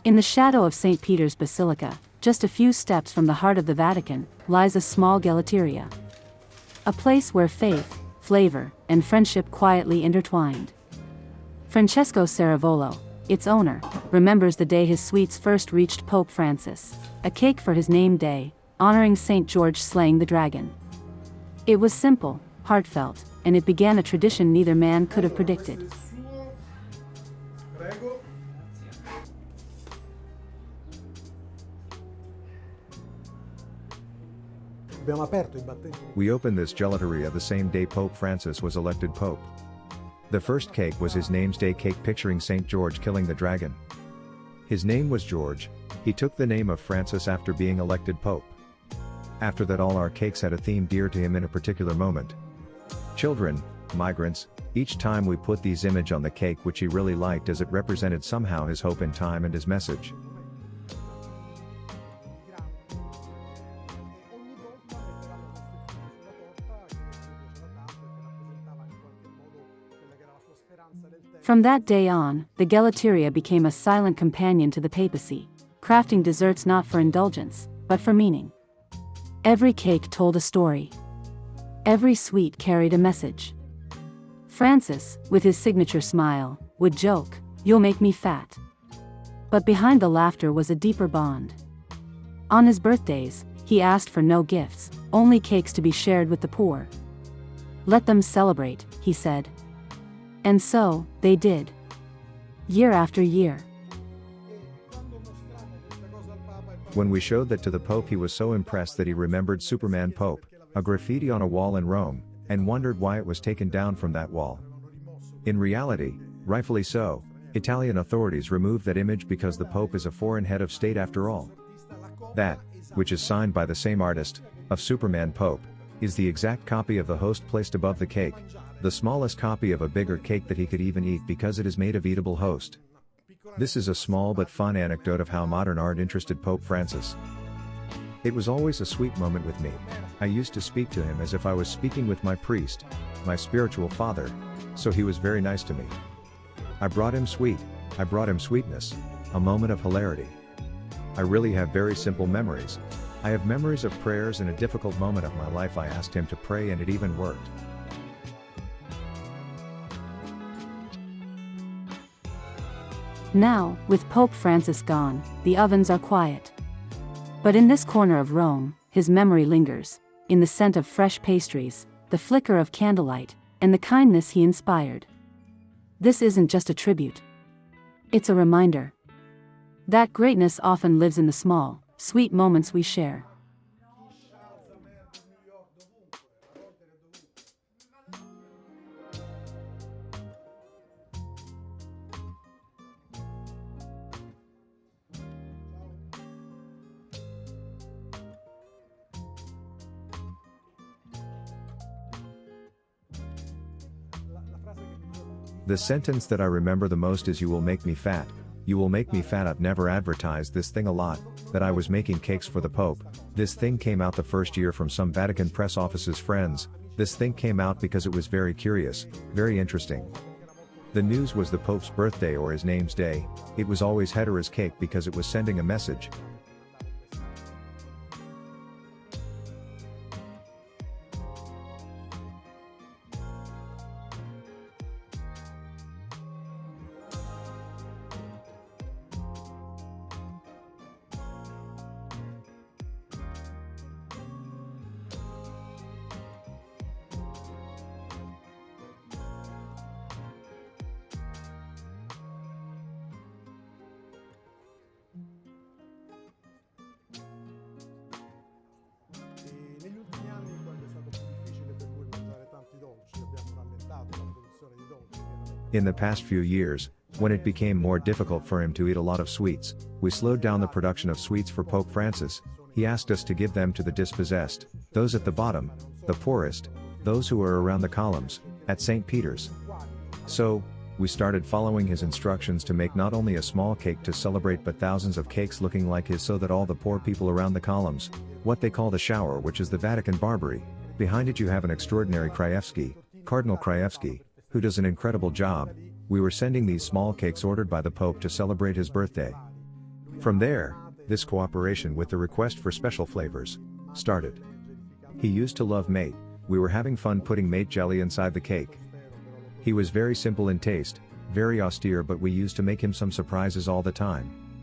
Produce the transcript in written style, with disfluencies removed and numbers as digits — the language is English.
In the shadow of St. Peter's Basilica, just a few steps from the heart of the Vatican, lies a small Gelateria. A place where faith, flavor, and friendship quietly intertwined. Francesco Ceravolo, its owner, remembers the day his sweets first reached Pope Francis, a cake for his name day, honoring St. George slaying the dragon. It was simple, heartfelt, and it began a tradition neither man could have predicted. We opened this gelateria the same day Pope Francis was elected Pope. The first cake was his name's day cake picturing St. George killing the dragon. His name was George, he took the name of Francis after being elected Pope. After that all our cakes had a theme dear to him in a particular moment. Children, migrants, each time we put these image on the cake which he really liked as it represented somehow his hope in time and his message. From that day on, the Gelateria became a silent companion to the papacy, crafting desserts not for indulgence, but for meaning. Every cake told a story. Every sweet carried a message. Francis, with his signature smile, would joke, "You'll make me fat." But behind the laughter was a deeper bond. On his birthdays, he asked for no gifts, only cakes to be shared with the poor. "Let them celebrate," he said. And so, they did. Year after year. When we showed that to the Pope he was so impressed that he remembered Superman Pope, a graffiti on a wall in Rome, and wondered why it was taken down from that wall. In reality, rightfully so, Italian authorities removed that image because the Pope is a foreign head of state after all. That, which is signed by the same artist, of Superman Pope, is the exact copy of the host placed above the cake, the smallest copy of a bigger cake that he could even eat because it is made of eatable host. This is a small but fun anecdote of how modern art interested Pope Francis. It was always a sweet moment with me. I used to speak to him as if I was speaking with my priest, my spiritual father, so he was very nice to me. I brought him sweetness, a moment of hilarity. I really have very simple memories. I have memories of prayers in a difficult moment of my life I asked him to pray and it even worked. Now, with Pope Francis gone, the ovens are quiet. But in this corner of Rome, his memory lingers, in the scent of fresh pastries, the flicker of candlelight, and the kindness he inspired. This isn't just a tribute. It's a reminder that greatness often lives in the small, sweet moments we share. The sentence that I remember the most is "You will make me fat, you will make me fat." I've never advertised this thing a lot, that I was making cakes for the Pope. This thing came out the first year from some Vatican press office's friends. This thing came out because it was very curious, very interesting. The news was the Pope's birthday or his name's day. It was always Heteras cake because it was sending a message. In the past few years, when it became more difficult for him to eat a lot of sweets, we slowed down the production of sweets for Pope Francis. He asked us to give them to the dispossessed, those at the bottom, the poorest, those who are around the columns, at St. Peter's. So, we started following his instructions to make not only a small cake to celebrate but thousands of cakes looking like his so that all the poor people around the columns, what they call the shower, which is the Vatican Barbary, behind it you have an extraordinary Krajewski, Cardinal Krajewski, who does an incredible job. We were sending these small cakes ordered by the Pope to celebrate his birthday. From there, this cooperation with the request for special flavors started. He used to love mate, we were having fun putting mate jelly inside the cake. He was very simple in taste, very austere, but we used to make him some surprises all the time.